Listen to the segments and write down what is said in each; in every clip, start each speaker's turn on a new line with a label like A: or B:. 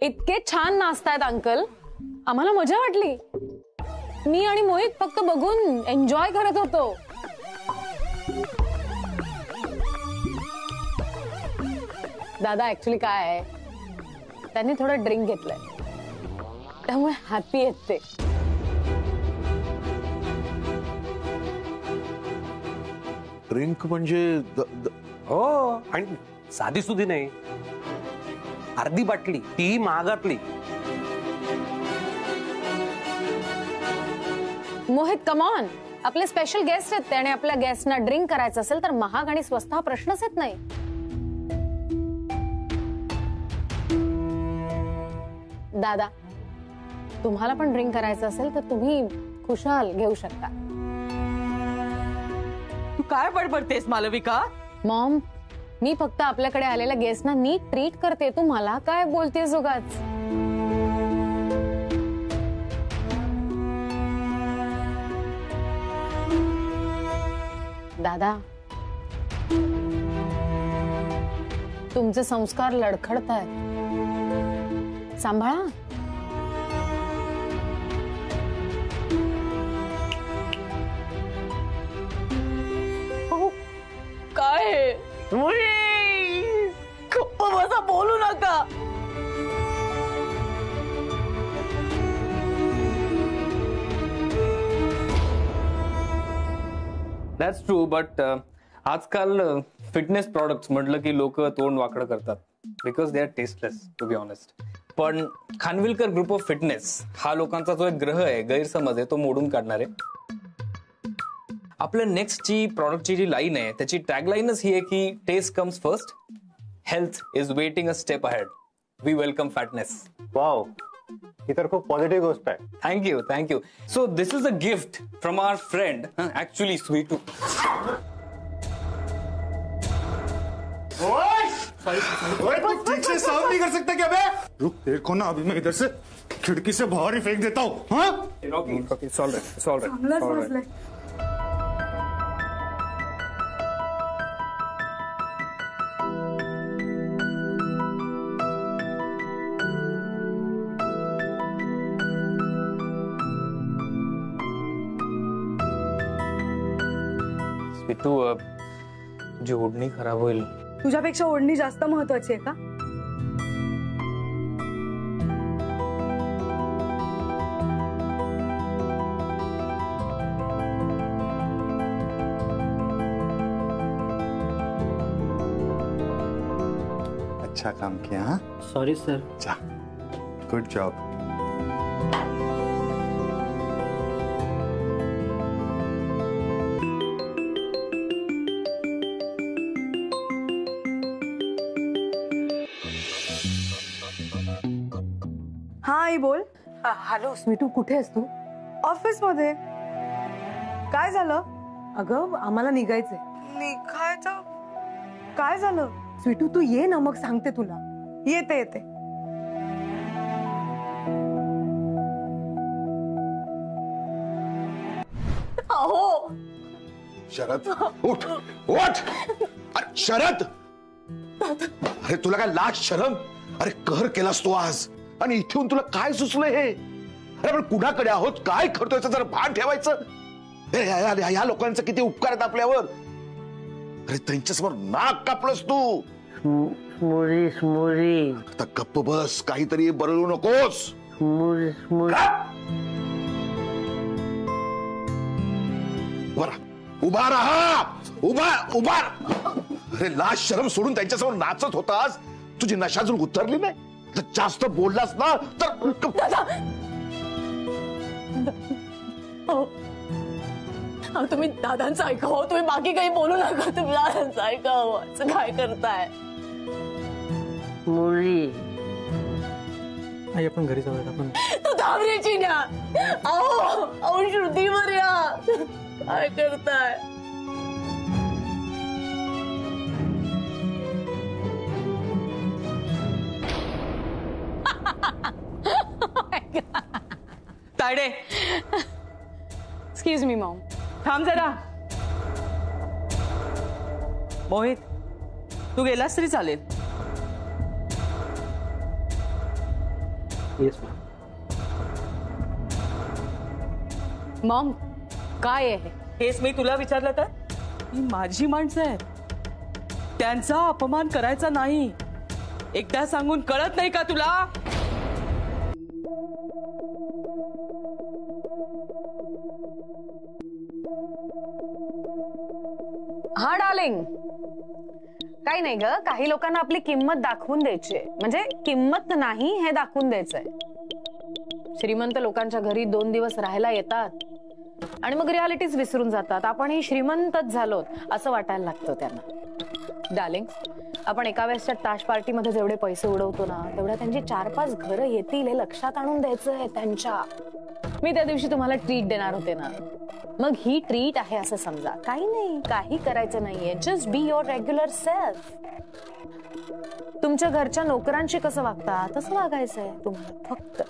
A: इतके छान नाचतायत अंकल, आम्हाला मजा वाटली. मी आणि मोहित फक्त बघून एन्जॉय करत होतो. दादा ऍक्च्युली काय आहे, त्यांनी थोडं ड्रिंक घेतलंय त्यामुळे हॅपी आहेत ते.
B: ड्रिंक म्हणजे
C: हो, आणि साधी सुधी नाही, अर्धी बाटली, ती महागातली.
A: मोहित कम ऑन, आपले स्पेशल गेस्ट आहेत ते, आणि आपल्या गेस्टना ड्रिंक करायचं असेल तर महाग आणि स्वस्त हा प्रश्नच येत नाही. दादा, तुम्हाला पण ड्रिंक करायचं असेल तर तुम्ही खुशाल घेऊ शकता.
D: तू काय बडबडतेस मालविका?
A: मॉम, मी फक्त आपल्याकडे आलेल्या गेस्टना नीट ट्रीट करते, तू मला काय बोलतेस उगाच? दादा, तुमचे संस्कार लडखडतायत, सांभाळा.
D: काय गप्प बसा, बोलू नका.
E: दॅट्स ट्रू, बट आजकाल फिटनेस प्रोडक्ट्स म्हटलं की लोक तोंड वाकडं करतात because they are tasteless, to be honest. पण खानविलकर ग्रुप ऑफ फिटनेस हा लोकांचा जो एक ग्रह आहे, गैरसमज आहे, तो मोडून काढणार आहे. आपल्या नेक्स्टची प्रॉडक्टची जी लाईन आहे त्याची टॅगलाईनच ही आहे की test comes first, health is waiting a step ahead. We welcome fatness.
F: Wow, ही तर खूप पॉझिटिव्ह गोष्ट आहे.
E: Thank you thank you. So this is a gift from our friend, actually Sweetu.
F: ठीक से सर्व नहीं कर सकता क्या बे? रुक, देखो ना, अभी मैं इधर से खिड़की से बाहर ही फेंक देता हूँ. हाँ?
E: It's all right. स्वीटू, जी ओढणी खराब होईल.
G: तुझ्यापेक्षा ओढणी जास्त महत्वाची आहे का?
F: अच्छा काम किया. हाँ,
H: सॉरी सर.
F: जा, गुड जॉब.
G: हा आई बोल.
D: हॅलो स्वीटू, कुठे आहेस तू?
G: ऑफिस मध्ये. काय झालं?
D: अगं, आम्हाला निघायचंय.
G: निघायचं? काय झालं?
D: स्वीटू, तू ये ना, मग सांगते तुला.
G: येते येते.
D: अहो
B: शरद, उठ उठ. अरे शरद, अरे तुला काय लाज शरम? अरे कहर केलास तू आज, आणि इथे येऊन तुला काय सुचलं हे? अरे आपण कुणाकडे आहोत, काय करतोय जरा भान ठेवायचं. या लोकांचे किती उपकार आहेत आपल्यावर. अरे त्यांच्यासमोर नाक कापलंस तू.
H: स्मोरी स्मोरी.
B: आता गप्प बस, काहीतरी बरळू नकोस.
H: स्मोरी स्मोरी.
B: उभा राहा, उभा उभा. अरे लाज शरम सोडून त्यांच्यासमोर नाचत होतास. तुझी नशा अजून उतरली नाही. तर जास्त बोललास ना तर.
D: तुम्ही दादांचं ऐकावं, तुम्ही बाकी काही बोलू नका. तुम्ही दादांचं ऐकावं. असं काय करताय?
H: मुली,
E: आई आपण घरी जाऊयात. आपण
D: तू धावऱ्याची न्या. अहो श्रुतीवर या. काय करताय?
A: तायडे, एक्सक्यूज मी मॉम.
D: थांब जरा. मोहित, तू गेलास तरी चालेल.
C: Yes ma'am.
A: मॉम काय आहे हे?
D: हेच मी तुला विचारलं तर ही माझी माणसं आहेत, त्यांचा अपमान करायचा नाही. एकदा सांगून कळत नाही का तुला?
A: हा डार्लिंग, काही नाही ग, काही लोकांना आपली किंमत दाखवून द्यायची आहे. म्हणजे किंमत नाही हे दाखवून द्यायचंय. श्रीमंत लोकांच्या घरी 2 दिवस राहायला येतात आणि मग रियालिटीज विसरून जातात. आपण ही श्रीमंतच झालो असं वाटायला लागतं त्यांना. डार्लिंग, आपण एका वेळेसच्या ताश पार्टीमध्ये जेवढे पैसे उडवतो ना, तेवढ्या त्यांची 4-5 घरं येतील हे लक्षात आणून द्यायचंय त्यांच्या. मी त्या दिवशी तुम्हाला ट्रीट देणार होते ना, मग ही ट्रीट आहे असं समजा. काही नाही, काही करायचं नाहीये. Just be your regular self. तुमच्या घरच्या नोकरांशी कसं वागता तसं वागायचंय तुम्हाला फक्त.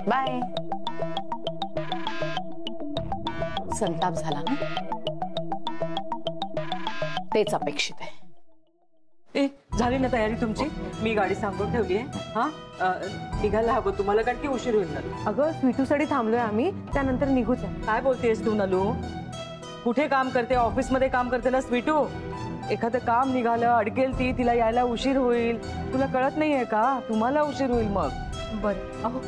A: बाय. संताप झाला ना, तेच अपेक्षित आहे.
D: ए, झाली ना तयारी तुमची? मी गाडी सांगून ठेवली आहे. हा, निघायला हवं तुम्हाला, कारण की उशीर होईल ना.
G: अगं स्वीटूसाठी थांबलोय आम्ही, त्यानंतर निघूच आहे.
D: काय बोलतेस तू नलू? कुठे काम करते? ऑफिसमध्ये काम करते ना स्वीटू. एखादं काम निघालं, अडकेल ती, तिला यायला उशीर होईल. तुला कळत नाहीये का? तुम्हाला उशीर होईल मग.
G: बरं, अहो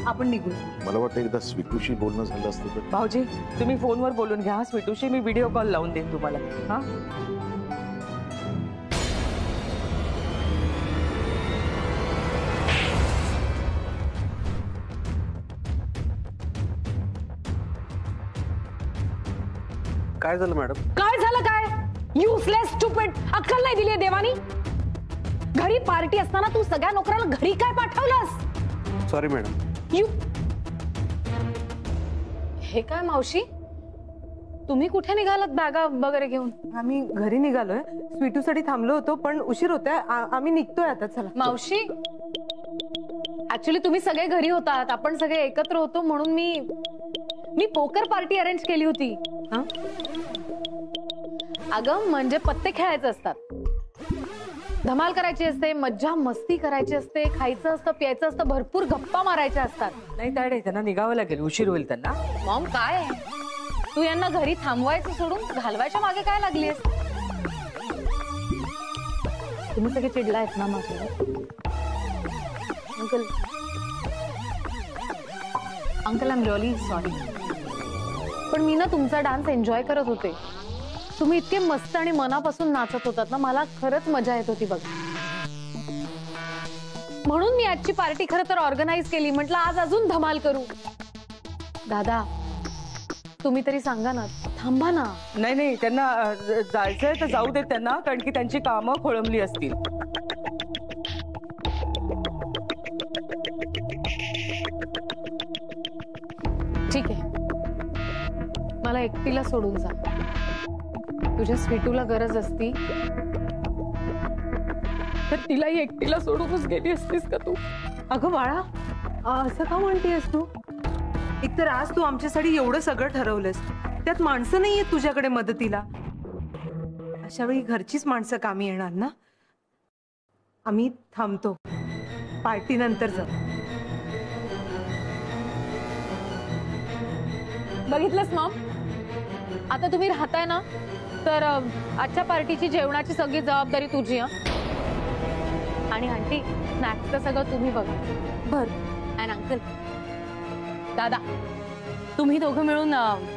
G: आपण निघू.
B: मला वाटतं एकदा स्वीटूशी बोलणं झालं असतं तर.
D: भाऊजी, तुम्ही फोनवर बोलून घ्या स्वीटूशी. मी व्हिडिओ कॉल लावून देईन तुम्हाला. हा,
C: काय झालं मॅडम?
A: काय झालं काय? Useless stupid. अक्कल नाही दिली देवानी. घरी पार्टी असताना तू सगळ्या नोकरांना घरी काय पाठवलंस?
C: Sorry madam.
A: यू हे काय मावशी, तुम्ही कुठे निघालात बॅगा वगैरे घेऊन?
G: आम्ही घरी निघालोय, स्वीटूसाठी थांबलो होतो पण उशीर होतोय. आम्ही निघतोय आता. चला.
A: मावशी, ऍक्च्युली तुम्ही सगळे घरी होतात, आपण सगळे एकत्र होतो म्हणून मी पोकर पार्टी अरेंज केली होती. अगं म्हणजे पत्ते खेळायचे असतात, धमाल करायची असते, मज्जा मस्ती करायची असते, खायचं असतं, प्यायचं असतं, भरपूर गप्पा मारायच्या असतात.
D: नाही ताडे, त्यांना निघावं लागेल, उशीर होईल त्यांना.
A: मॉम काय तू यांना घरी थांबवायचं सोडून घालवायच्या मागे काय लागलीस? तुम्ही सगळे चिडलायत ना माझ्यावर? Uncle uncle I am really sorry, पण मी ना तुमचा डान्स एन्जॉय करत होते. तुम्ही इतके मस्त आणि मनापासून नाचत होतात ना, मला खरंच मजा येत होती बघा. म्हणून मी आजची पार्टी खरं तर ऑर्गनाइज केली. म्हटलं आज अजून धमाल करू. दादा तुम्ही तरी सांगा ना, थांबा ना.
D: नाही नाही, त्यांना जायचंय तर जाऊ देत त्यांना, कारण की त्यांची कामं खोळंबली असतील.
A: ठीक आहे, मला एकटीला सोडून जा. तुझ्या स्वीटूला गरज असती तर तिलाही एकटीला सोडूनच गेली असतीस का तू?
G: अगं बाळा, असं का म्हणतेस तू? एकतर आज तू आमच्यासाठी एवढं सगळं ठरवलंस, त्यात माणसं नाहीयेत तुझ्याकडे मदतीला. अशा वेळी घरचीच माणसं कामी येणार ना. आम्ही थांबतो, पार्टी नंतर जाऊ.
A: बघितलंस मॉम, आता तुम्ही राहताय ना, तर आजच्या पार्टीची जेवणाची सगळी जबाबदारी तुझी. आणि आंटी स्नॅक्सचं सगळं तुम्ही बघा.
G: बरं.
A: अँड अंकल, दादा तुम्ही दोघं मिळून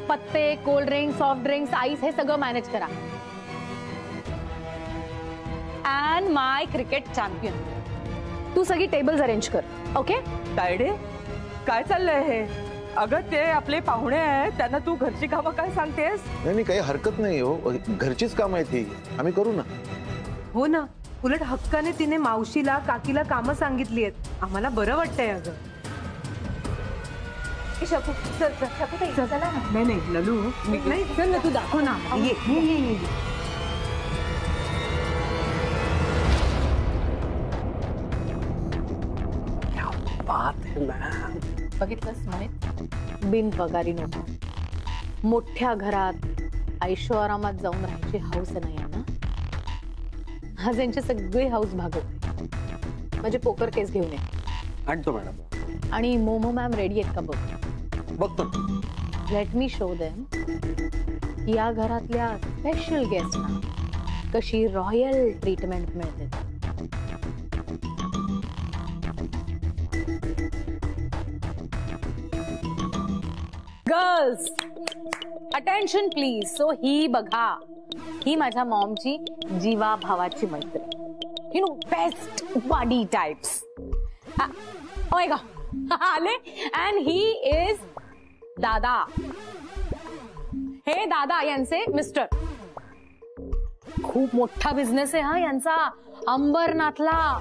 A: पत्ते, cold drinks, soft drinks, ice हे सगळं मॅनेज करा. अँड माय क्रिकेट चॅम्पियन, तू सगळी टेबल्स अरेंज कर. ओके
D: तायडे, काय चाललंय हे? अगं ते आपले पाहुणे आहेत, त्यांना तू घरची कामं काय सांगतेस?
B: नाही काही हरकत नाही हो, घरचीच काम आहे ती, आम्ही करू ना.
G: हो ना, उलट हक्काने तिने मावशीला काकीला कामं सांगितली आहेत. आम्हाला बरं वाटतंय. अगं
D: नाही नाही ललू,
G: नाही, चल ना, तू दाखव ना. ये ये ये ये.
A: बघितलंस माहित, बिन पगारी नोकर, मोठ्या घरात ऐशो आरामात जाऊन राहायची हौस नाही आहे ना? आज यांची सगळी हौस भागवते. म्हणजे पोकर केस घेऊन ये.
C: आणतो मॅडम.
A: आणि मोमो मॅम रेडी आहेत का बघ.
C: बघतो.
A: लेट मी शो देम या घरातल्या स्पेशल गेस्टना कशी रॉयल ट्रीटमेंट मिळते. Girls attention please. सो ही बघा, ही माझ्या मॉमची जीवा भावाची मैत्रीण. You know best body types. ओय गा आले. अँड ही इज दादा. हे दादा यांचे मिस्टर. खूप मोठा बिझनेस आहे हा यांचा अंबरनाथला.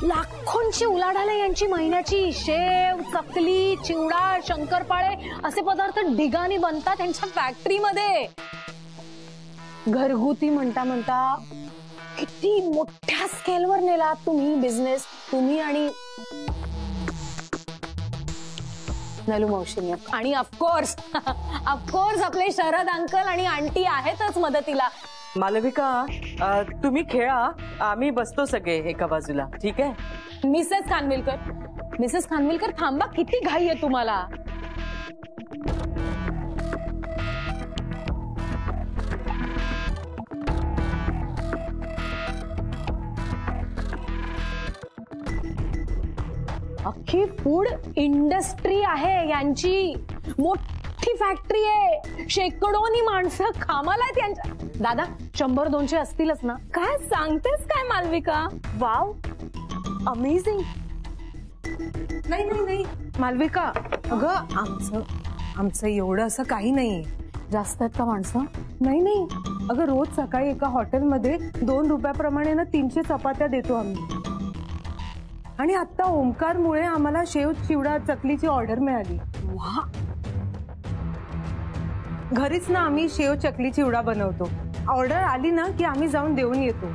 A: लाखोंची उलाढाल आहे यांची महिन्याची. शेव, चकली, चिवडा, शंकरपाळे असे पदार्थ ढिगाने बनतात त्यांच्या फॅक्टरीमध्ये. घरगुती म्हणता म्हणता किती मोठ्या स्केलवर नेला तुम्ही बिझनेस, तुम्ही आणि नलू मावशीने. आणि ऑफकोर्स आपले शरद अंकल आणि आंटी आहेतच मदतीला.
D: मालविका, तुम्ही खेळा, आम्ही बसतो सगळे एका बाजूला. ठीक आहे?
A: मिसेस खानविलकर थांबा, किती घाई आहे तुम्हाला? अख्खी फूड इंडस्ट्री आहे यांची. मोठी फॅक्टरी आहे. शेकडोनी माणसं कामाला आहेत यांच्या. दादा 100-200 असतीलच ना? काय सांगतेस काय मालविका? Wow, amazing.
G: नाही मालविका, अगं आमचं एवढं असं काही नाहीये.
A: जास्त आहेत का माणसं?
G: नाही अगं, रोज सकाळी एका हॉटेलमध्ये 2 रुपयाप्रमाणे ना 300 चपात्या देतो आम्ही. आणि आता ओमकारमुळे आम्हाला शेव, चिवडा, चकलीची ऑर्डर मिळाली.
A: वा,
G: घरीच ना आम्ही शेव, चकली, चिवडा बनवतो. ऑर्डर आली ना की आम्ही जाऊन देऊन येतो.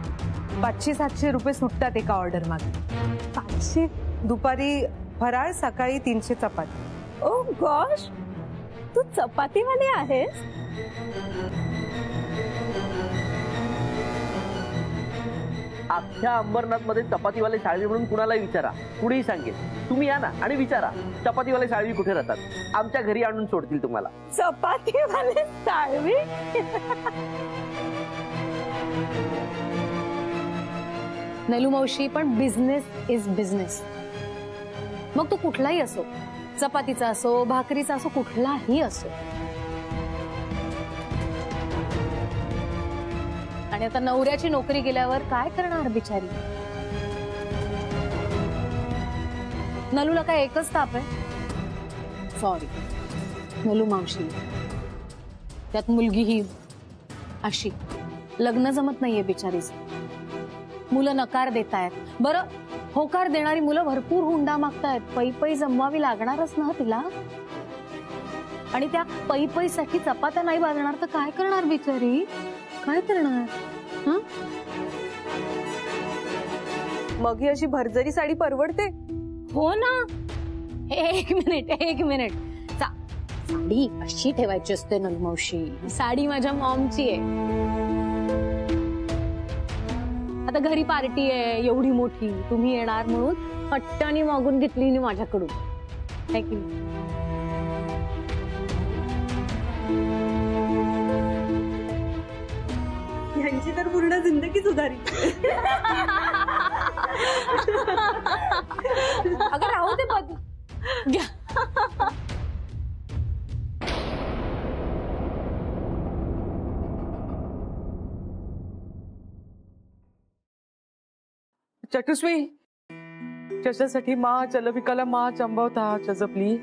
G: 500-700 रुपये सुटतात एका ऑर्डर मागे. 500. दुपारी फराळ, सकाळी 300 चपाती.
A: ओ गॉश, तू चपातीवाली आहेस?
H: अख्ख्या अंबरनाथ मध्ये चपातीवाले साळवी म्हणून कुणालाही विचारा, कुणीही सांगेल. तुम्ही या ना आणि विचारा चपातीवाले साळवी कुठे राहतात. आमच्या घरी आणून सोडतील तुम्हाला.
A: चपातीवाले साळवी? नलू मावशी, पण बिझनेस इज बिझनेस. मग तो कुठलाही असो, चपातीचा असो, भाकरीचा असो, कुठलाही असो. आणि आता नवऱ्याची नोकरी गेल्यावर काय करणार बिचारी? नलूला काय एकच ताप आहे? सॉरी नलू मावशी, त्यात मुलगी ही अशी. लग्न जमत नाहीये बिचारीचं. मुलं नकार देतायत. बरं, होकार देणारी मुलं भरपूर हुंडा मागतायत. पै जमवावी लागणारच ना तिला. आणि त्या पैसाठी चपात्या नाही बांधणार तर काय करणार बिचारी? काय करणार?
G: मग ही अशी भरजरी साडी परवडते?
A: हो ना. एक मिनिट. साडी अशी ठेवायची असते नलू मावशी. साडी माझ्या मॉमची आहे. आता घरी पार्टी आहे एवढी मोठी, तुम्ही येणार म्हणून हट्टाने मागून घेतली माझ्याकडून. है की नाही?
G: यांची तर पूर्ण जिंदगी सुधारी.
A: अगं राहू दे पद.
D: चटुस्वी, त्याच्यासाठी मा चलविकाला मा चंबवता जपली.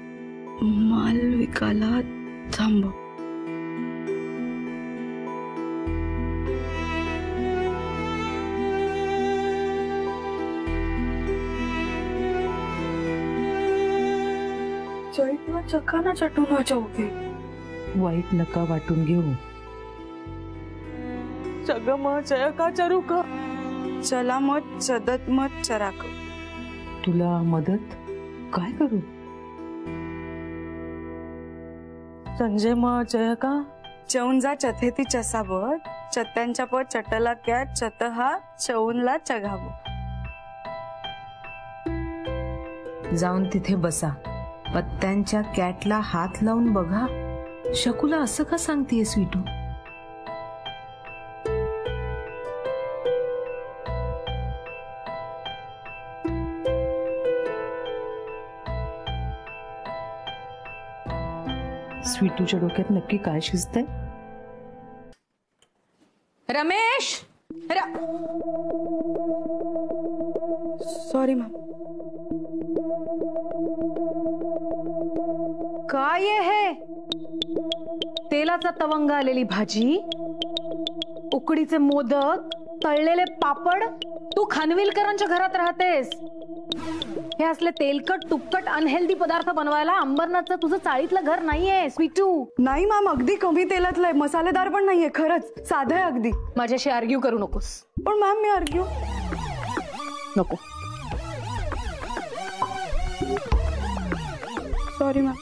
I: मालविकाला थांबव.
G: चैतन्य चकाना चटून वाजवते.
I: वाईट नका वाटून घेऊ.
D: चग म चय का चरू का?
I: चला मत चदत मत चराक.
H: तुला मदत
I: काय करू?
D: संजय मग जय का
J: चौनजा चथेती चसाबत चत्यांच्या प चटला क्या चत हा चौनला चघाव.
I: जाऊन तिथे बसा, पत्त्यांच्या कॅटला हात लावून बघा. शकुला असं का सांगतेय स्वीटू? स्वीटूच्या डोक्यात नक्की काय शिजतंय?
A: Ramesh
J: sorry ma'am.
A: काय हे? तेलाचा तवंग आलेली भाजी, उकडीचे मोदक, तळलेले पापड. तू खानविलकरांच्या घरात राहतेस. हे असले तेलकट तुपकट अनहेल्दी पदार्थ बनवायला अंबरनाथचं तुझं चाळीतलं घर नाहीये स्वीटू.
J: नाही मॅम, अगदी कमी तेलातलं आहे, मसालेदार पण नाहीये, खरंच साधं आहे अगदी.
A: माझ्याशी आर्ग्यू करू नकोस.
J: पण मॅम मी आर्ग्यू
A: नको.
J: Sorry ma'am.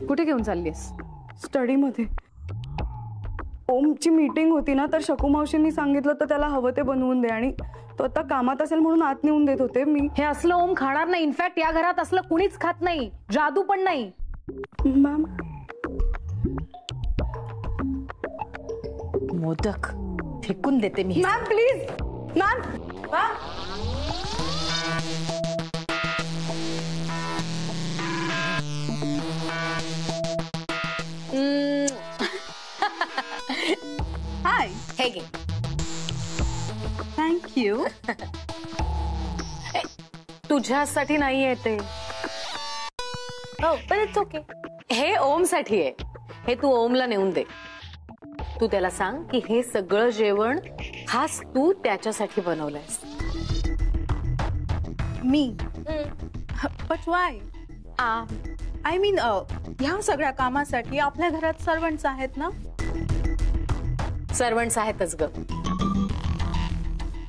A: कुठे घेऊन चाललीस?
J: स्टडी मध्ये. ओमची मीटिंग होती ना, तर शकू मावशींनी सांगितलं तर त्याला हवं ते बनवून दे, आणि तो आता कामात असेल म्हणून आत नेऊन देत होते मी.
A: हे असलं ओम खाणार नाही. इनफॅक्ट या घरात असलं कुणीच खात नाही. जादू पण नाही.
J: मॅम
A: मोदक फेकून देते मी.
J: Ma'am please. Ma'am
A: hi. हे घे.
J: थँक्यू.
A: तुझ्यासाठी नाही आहे ते. हो पण इट्स ओके. हे ओम साठी आहे. हे तू ओमला नेऊन दे. तू त्याला सांग की हे सगळं जेवण खास तू त्याच्यासाठी बनवलंयस.
K: मी बट वाय? आय मीन ह्या सगळ्या कामासाठी आपल्या घरात सर्वंट्स आहेत ना?
A: सर्वंट्स आहेतच ग,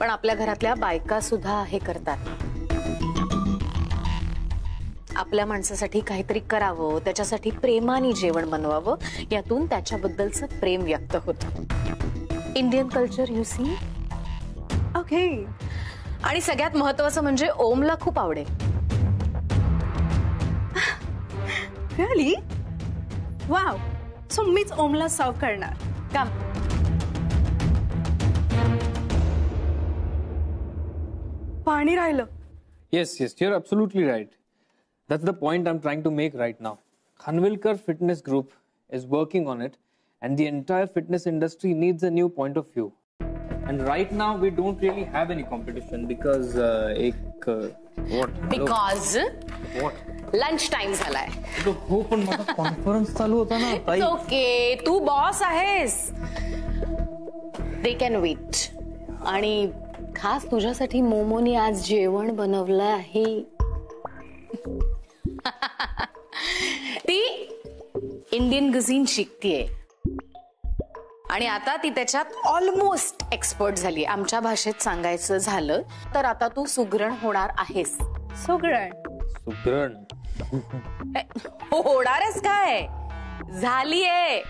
A: पण आपल्या घरातल्या बायका सुद्धा हे करतात. आपल्या माणसासाठी काहीतरी करावं, त्याच्यासाठी प्रेमाने जेवण बनवावं, यातून त्याच्याबद्दलचं प्रेम व्यक्त होतं. Indian culture you see.
K: Okay.
A: आणि सगळ्यात महत्वाचं म्हणजे ओमला खूप आवडेल.
K: रिअली? वाव. सो मीच ओमला सर्व करणार.
A: काम.
J: पाणी राहिलं.
E: Yes, you're absolutely right. That's the point I'm trying to make right now. Khanvilkar Fitness Group is working on it, and the entire fitness industry needs a new point of view. And right now we don't really have any competition because what?
A: Because
E: What?
A: Lunch time झालाय.
E: हो पण माझा conference चालू होता ना ताई.
A: Okay, तू boss आहेस. They can wait. आणि खास तुझ्यासाठी मोमोनी आज जेवण बनवलं आहे. ती इंडियन कुझीन शिकतीये आणि आता ती त्याच्यात ऑलमोस्ट एक्सपर्ट झाली. आमच्या भाषेत सांगायचं झालं तर आता तू सुगरण होणार आहेस.
K: सुगरण?
E: सुगरण
A: होणारच काय, झालीये.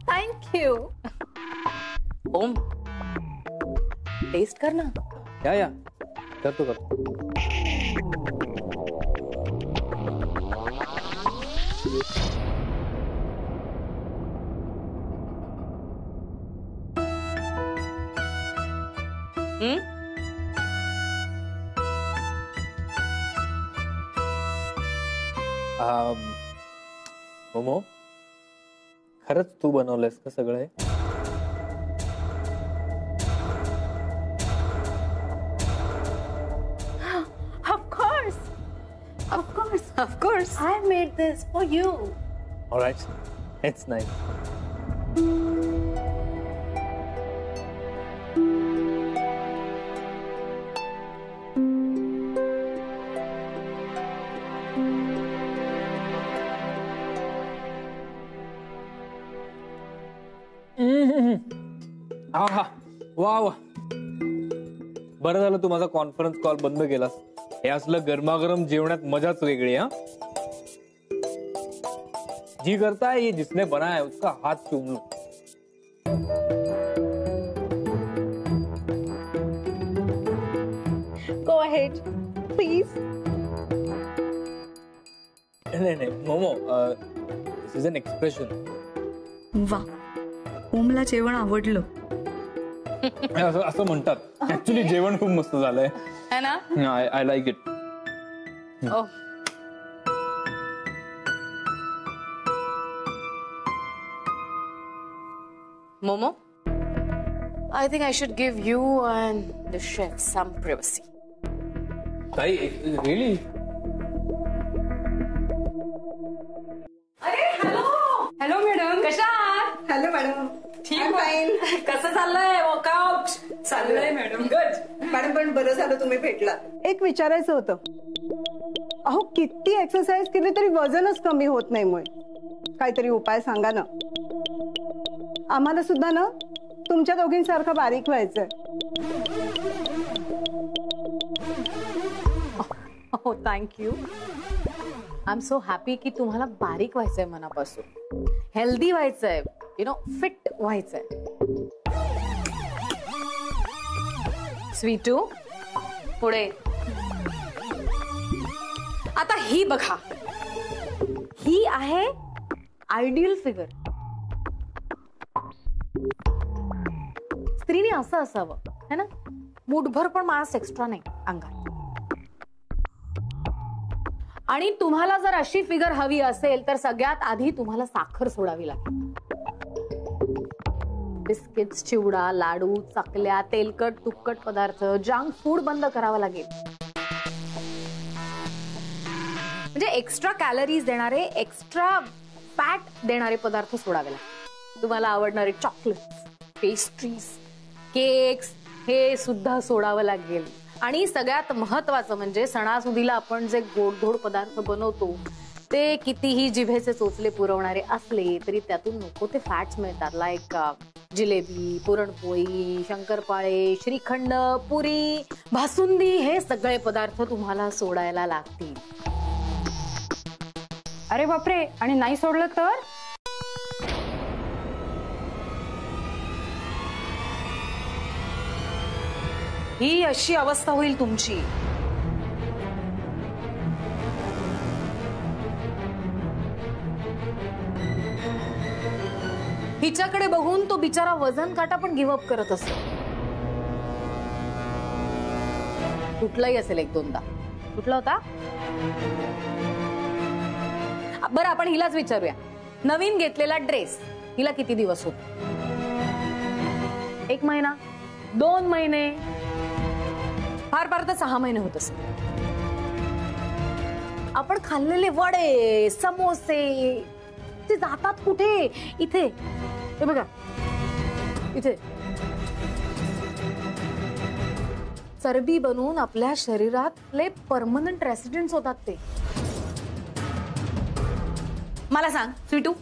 K: थँक्यू.
A: ओम टेस्ट कर ना.
E: या करतो. मोमो, खरंच तू बनवलंयस का सगळं हे?
K: Of course. I made this for you.
E: All right, it's nice. वा वा, बरं झालं तू माझा कॉन्फरन्स कॉल बंद केलास. हे असलं गरमागरम जेवणात मजाच वेगळी. हा जी करता है ये जिसने बनाया है उसका हाथ चूम लो.
K: Go ahead, please.
E: नाही मोमो, दिस इज एन एक्सप्रेशन.
J: वा, ओमला जेवण आवडलं.
E: असं म्हणतात. ऍक्च्युली जेवण खूप मस्त झालंय.
A: है ना?
E: I like it.
A: Oh. Momo, I think I should give you and the chef some privacy.
E: ताई, रिअली?
G: Hello madam.
A: कशा आहात?
G: Hello madam.
A: ठीक फाईन. कसं चाललंय वर्कआउट?
G: चाललंय मॅडम. गुड मॅडम, पण बरं झालं तुम्ही भेटला.
L: एक विचारायचं होतं. अहो, किती एक्सरसाइज केली तरी वजनच कमी होत नाही. मुळे काहीतरी उपाय सांगा ना. आम्हाला सुद्धा ना तुमच्या दोघींसारखं बारीक व्हायचंय.
A: हो, thank you. I am so happy की तुम्हाला बारीक व्हायचंय मनापासून, हेल्दी व्हायचंय, यु नो, फिट व्हायचंय. स्वीटू, पुढे. आता ही बघा, ही आहे आयडियल फिगर. स्त्रीने असं असावं, है ना? मूठभर पण मास एक्स्ट्रा नाही अंगात. आणि तुम्हाला जर अशी फिगर हवी असेल तर सगळ्यात आधी तुम्हाला साखर सोडावी लागेल. बिस्किट्स, चिवडा, लाडू, चकल्या, तेलकट तुपकट पदार्थ, जंक फूड बंद करावं लागेल. म्हणजे एक्स्ट्रा कॅलरीज देणारे, एक्स्ट्रा फॅट देणारे पदार्थ सोडावे लागतील. तुम्हाला आवडणारे चॉकलेट्स, पेस्ट्रीज, केक्स हे सुद्धा सोडावं लागेल. आणि सगळ्यात महत्वाचं म्हणजे सणासुदीला आपण जे गोडधोड पदार्थ बनवतो ते कितीही जिभेचे चोचले पुरवणारे असले तरी त्यातून नको ते फॅट्स मिळतात. लाईक जिलेबी, पुरणपोळी, शंकरपाळे, श्रीखंड, पुरी, भासुंदी हे सगळे पदार्थ तुम्हाला सोडायला लागतील.
L: अरे बापरे, आणि नाही सोडलं तर?
A: ही अशी अवस्था होईल तुमची. हिच्याकडे बघून तो बिचारा वजन काटा पण गिव्हअप करत असतो. कुठलाही असेल एक दोनदा. कुठला होता? बरं, आपण हिलाच विचारूया. नवीन घेतलेला ड्रेस हिला किती दिवस होतो? 1 महिना, 2 महिने, फार फार तर 6 महिने होत असेल. आपण खाल्लेले वडे, समोसे ते जातात कुठे? इथे, हे बघा, इथे चरबी बनवून आपल्या शरीरातले परमनंट रेसिडेंट्स होतात ते. मला सांग स्वीटू,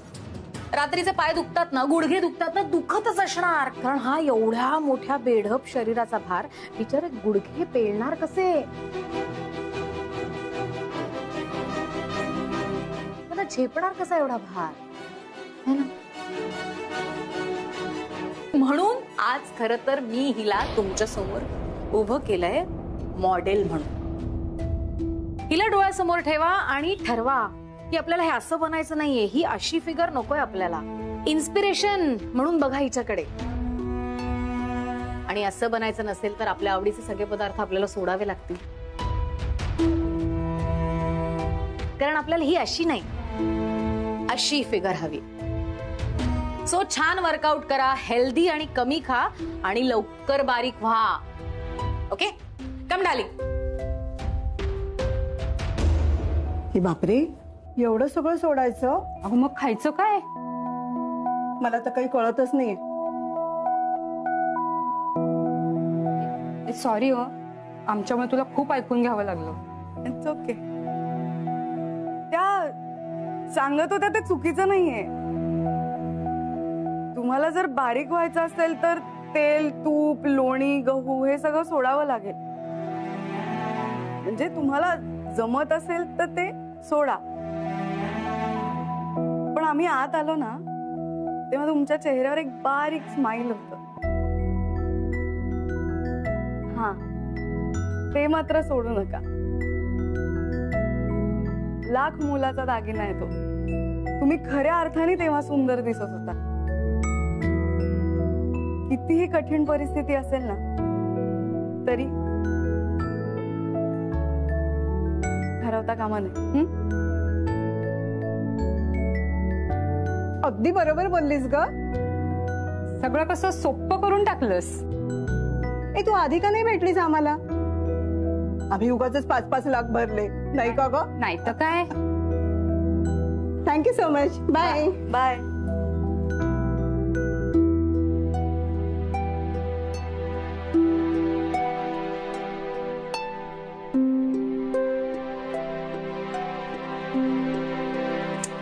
A: रात्रीचे पाय दुखतात ना, गुडघे दुखतात ना, दुखतच असणार. कारण हा एवढ्या मोठ्या बेढप शरीराचा भार बिचारे गुडघे पेलणार कसे? त्याला झेपणार कसा एवढा भार, है ना? म्हणून आज खर तर मी हिला तुमच्या समोर उभं केलंय मॉडेल म्हणून. हिला डोळ्यासमोर ठेवा आणि ठरवा की आपल्याला हे असं बनायचं नाहीये, ही अशी फिगर नकोय आपल्याला. इन्स्पिरेशन म्हणून बघा हिच्याकडे. आणि असं बनायचं नसेल तर आपल्या आवडीचे सगळे पदार्थ आपल्याला सोडावे लागतील. कारण आपल्याला ही अशी नाही, अशी फिगर हवी. सो छान वर्कआउट करा, हेल्दी आणि कमी खा आणि लवकर बारीक व्हा. Okay, come darling.
L: ही बापरे, एवढं सगळं सोडायचं? अहो, मग खायचं काय? मला तर काही कळतच नाहीये.
G: सॉरी हो, आमच्यामुळे तुला खूप ऐकून घ्यावं लागलं.
J: It's okay. त्या सांगत होत्या ते चुकीचं नाहीये. तुम्हाला जर बारीक व्हायचं असेल तर तेल, तूप, लोणी, गहू हे सगळं सोडावं लागेल. म्हणजे तुम्हाला जमत असेल तर ते सोडा. पण आम्ही आत आलो ना तेव्हा तुमच्या चेहऱ्यावर एक बारीक स्माइल होत. हा, ते मात्र सोडू नका. लाख मोलाचा दागिना आहे तो. तुम्ही खऱ्या अर्थाने तेव्हा सुंदर दिसत होता. कितीही कठीण परिस्थिती असेल ना तरी हरवता कामा नये.
L: अगदी बरोबर बोललीस ग.
A: सगळं कसं सोपं करून टाकलंस.
L: ए, तू आधी का नाही भेटलीस आम्हाला? आम्ही उगाच 5-5 लाख भरले नाही का ग?
A: नाही तर काय.
L: Thank you so much. Bye
J: bye.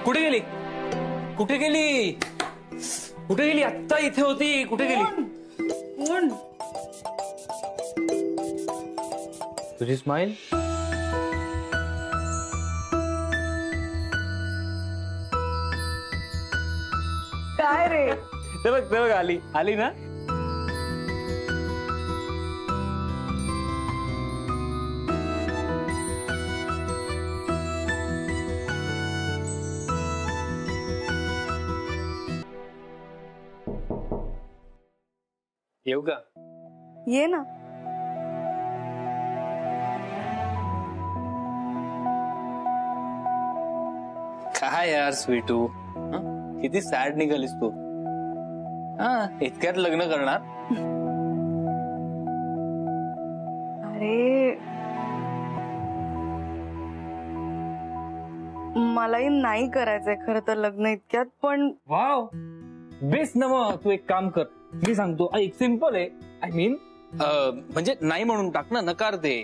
E: कुठे गेली? कुठे गेली? कुठे गेली? आत्ता इथे होती. कुठे गेली?
J: कोण?
E: तुझी स्माइल.
J: काय रे?
E: ते बघ आली. आली ना. येऊ का?
J: ये ना.
E: काय यार स्वीटू, किती सॅड निघालीस तू. इतक्यात लग्न करणार?
J: अरे मलाही नाही करायचंय खरं तर लग्न इतक्यात. पण
E: वाव, बेस्ट ना. मग तू एक काम कर, मी सांगतो. एक सिंपल आहे. आय मीन म्हणजे नाही म्हणून टाक ना, नकार दे.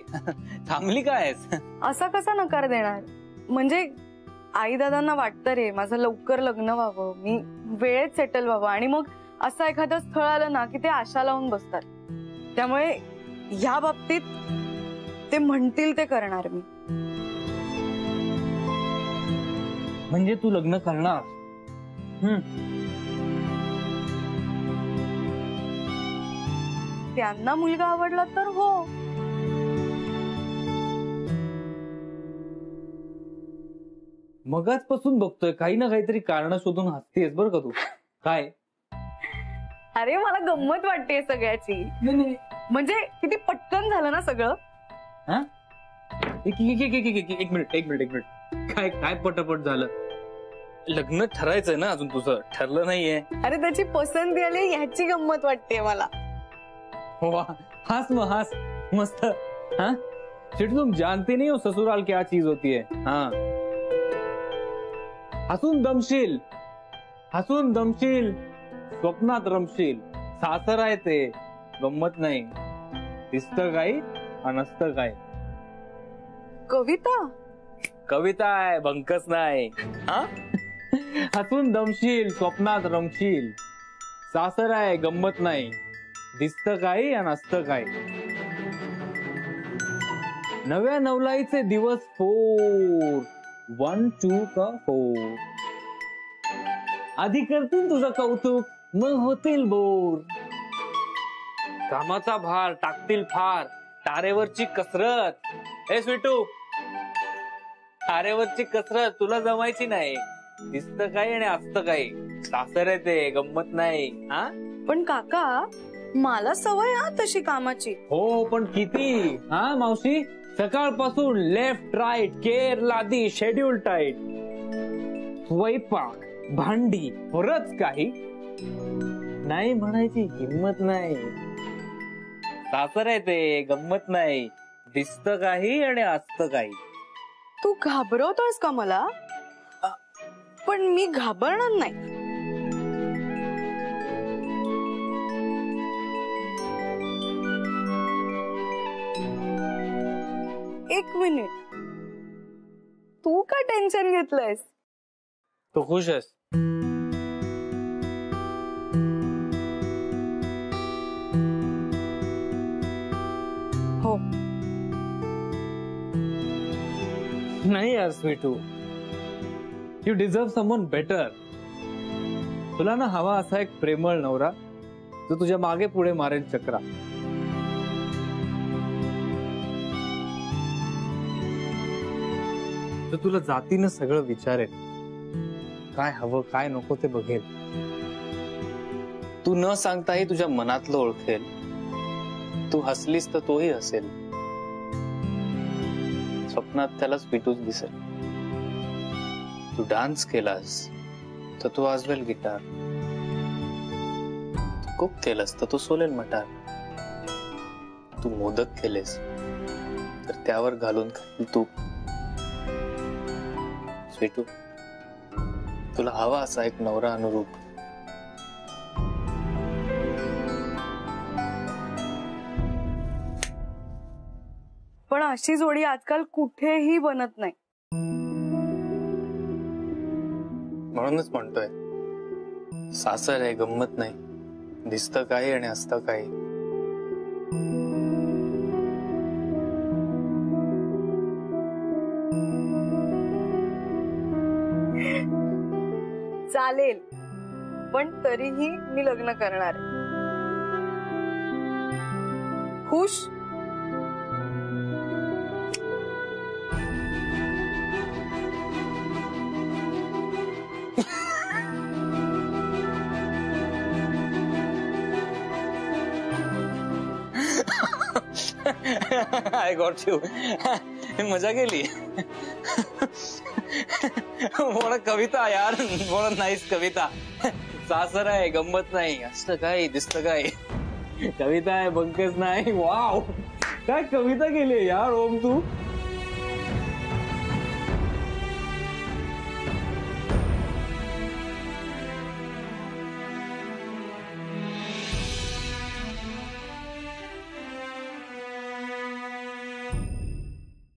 E: थांबली काय?
J: असा कसा नकार देणार? म्हणजे आई दादांना वाटतं रे माझं लवकर लग्न व्हावं, मी वेळेत सेटल व्हावं, आणि मग असं एखादं स्थळ आलं ना की ते आशा लावून बसतात. त्यामुळे ह्या बाबतीत ते म्हणतील ते करणार मी.
E: म्हणजे तू लग्न करणार?
J: त्यांना मुलगा आवडला तर हो.
E: मगाचपासून बघतोय काही ना काहीतरी कारण शोधून हसतेस बरं का तू. काय?
J: अरे मला गंमत वाटते सगळ्याची. म्हणजे किती पटकन झालं ना सगळं.
E: एक मिनिट. काय पटापट झालं? लग्न ठरायचंय ना अजून, तुझं ठरलं नाहीये.
J: अरे त्याची पसंती आली ह्याची गंमत वाटते मला.
E: हंस हंस मस्त. चिट्टू, तुम जानते नहीं हो ससुराल क्या चीज होती है. हसून दमशील, स्वप्नात रमशील. सासर आहे ते, गंमत नाही. दिसतं काही आणि नसतं काय. कविता आहे, बंकस नाही. हसून दमशील, स्वप्नात रमशील. सासर आहे, गंमत नाही. दिसतं काही आणि असतं काय. नव्या नवलाईचे दिवस 4 1 2 का 4. आधी करतील तुझं कौतुक, मग होतील बोर. कामाचा भार टाकतील फार, तारेवरची कसरत. हे स्वीटू, तारेवरची कसरत तुला जमायची नाही. दिसतं काही आणि असतं काही. सासर आहे ते, गंमत नाही.
J: पण काका मला सवय तशी कामाची.
E: हो, पण किती? मावशी, सकाळपासून लेफ्ट राईट केअर लादी शेड्यूल टाईट. स्वयंपाक, भांडी, बरच काही. नाही म्हणायची हिंमत नाही. सासर आहे ते, गंमत नाही. दिसतं काही आणि असतं काही.
J: तू घाबरवतोस का मला? पण मी घाबरणार नाही. एक मिनिट, तू का टेन्शन घेतलंयस?
E: तू खुश आहेस?
J: हो.
E: नाही यार Sweetu, you deserve someone better. तुला ना हवा असा एक प्रेमळ नवरा जो तुझ्या मागे पुढे मारेल चक्रा. तो तुला जातीनं सगळं विचारेल, काय हवं काय नको ते बघेल. तू न सांगताही तुझ्या मनातलं ओळखेल. तू हसलीस तर तोही हसेल. स्वप्नात त्याला स्वीटूच दिसेल. तू डान्स केलास तर तो वाजवेल गिटार. तू कुक केलंस तर तो सोलेल मटार. तू मोदक केलेस तर त्यावर घालून खाईल तू. स्वीटू, तुला हवा असा एक नवरा अनुरूप.
J: पण अशी जोडी आजकाल कुठेही बनत नाही.
E: म्हणूनच म्हणतोय, सासर आहे गंमत नाही. दिसतं काही आणि असतं काही.
J: चालेल, पण तरीही मी लग्न करणार. खुश?
E: I got you. मजा केली. मोडा कविता यार, मोडा नाईस कविता. सासर आहे गंमत नाही, असतं काय दिसतं काय. कविता आहे बंकच नाही. वाव, काय कविता केली यार ओम तू.